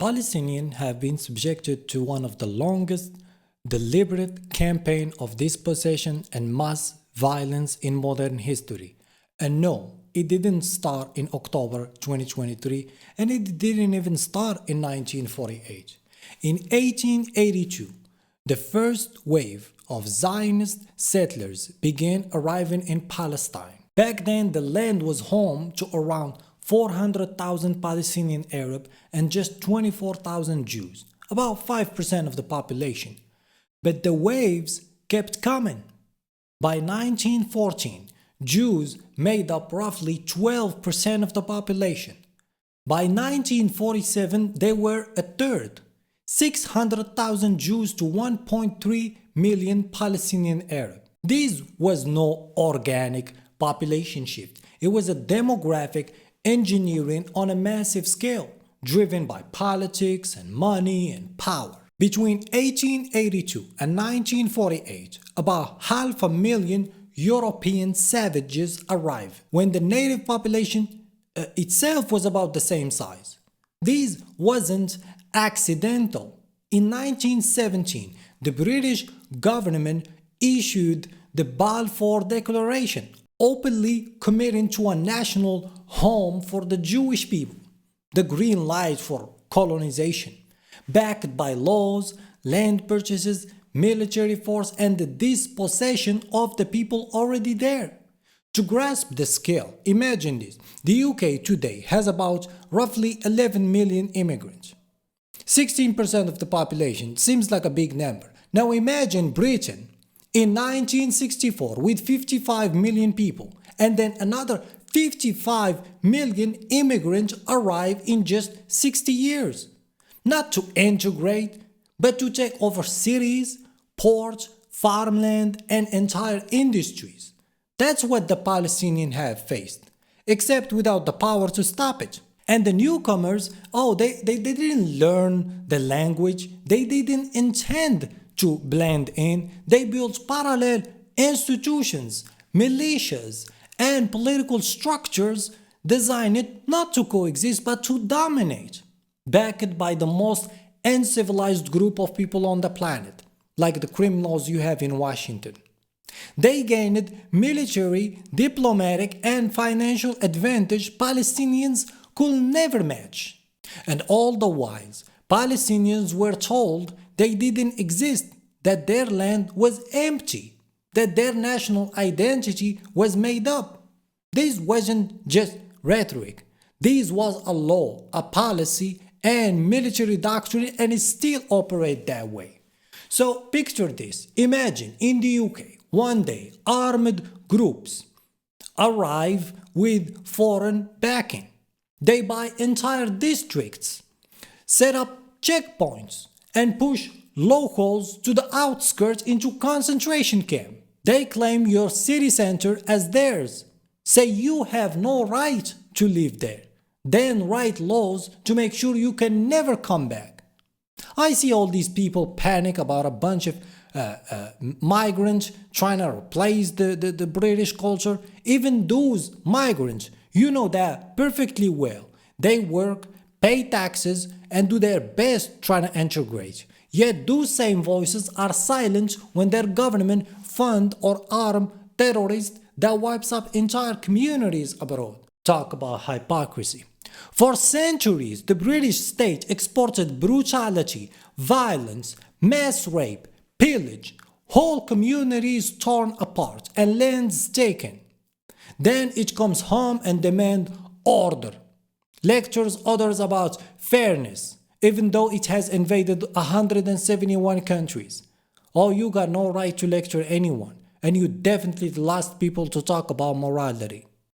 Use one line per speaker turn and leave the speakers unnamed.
Palestinians have been subjected to one of the longest deliberate campaign of dispossession and mass violence in modern history. And no, it didn't start in October 2023, and it didn't even start in 1948. In 1882, the first wave of Zionist settlers began arriving in Palestine. Back then, the land was home to around 400,000 Palestinian Arab and just 24,000 Jews, about 5% of the population. But the waves kept coming. By 1914, Jews made up roughly 12% of the population. By 1947, they were a third, 600,000 Jews to 1.3 million Palestinian Arab. This was no organic population shift. It was a demographic engineering on a massive scale, driven by politics and money and power. Between 1882 and 1948, about 500,000 European savages arrived, when the native population itself was about the same size. This wasn't accidental. In 1917, the British government issued the Balfour Declaration, openly committing to a national home for the Jewish people, the green light for colonization, backed by laws, land purchases, military force, and the dispossession of the people already there. To grasp the scale, imagine this. The UK today has about roughly 11 million immigrants. 16% of the population seems like a big number. Now imagine Britain in 1964 with 55 million people, and then another 55 million immigrants arrive in just 60 years. Not to integrate, but to take over cities, ports, farmland, and entire industries. That's what the Palestinians have faced, except without the power to stop it. And the newcomers, they didn't learn the language, they didn't intend to blend in. They built parallel institutions, militias, and political structures designed not to coexist but to dominate, backed by the most uncivilized group of people on the planet, like the criminals you have in Washington. They gained military, diplomatic, and financial advantage Palestinians could never match. And all the while, Palestinians were told they didn't exist, that their land was empty, that their national identity was made up. This wasn't just rhetoric. This was a law, a policy, and military doctrine, and it still operates that way. So picture this. Imagine in the UK, one day, armed groups arrive with foreign backing. They buy entire districts, set up checkpoints, and push locals to the outskirts into concentration camp. They claim your city center as theirs, say you have no right to live there, then write laws to make sure you can never come back. I see all these people panic about a bunch of migrants trying to replace the British culture. Even those migrants, you know that perfectly well. They work, pay taxes, and do their best trying to integrate. Yet those same voices are silent when their government fund or arm terrorists that wipes up entire communities abroad. Talk about hypocrisy. For centuries, the British state exported brutality, violence, mass rape, pillage, whole communities torn apart, and lands taken. Then it comes home and demands order. Lectures others about fairness, even though it has invaded 171 countries. Oh, you got no right to lecture anyone, and you definitely the last people to talk about morality.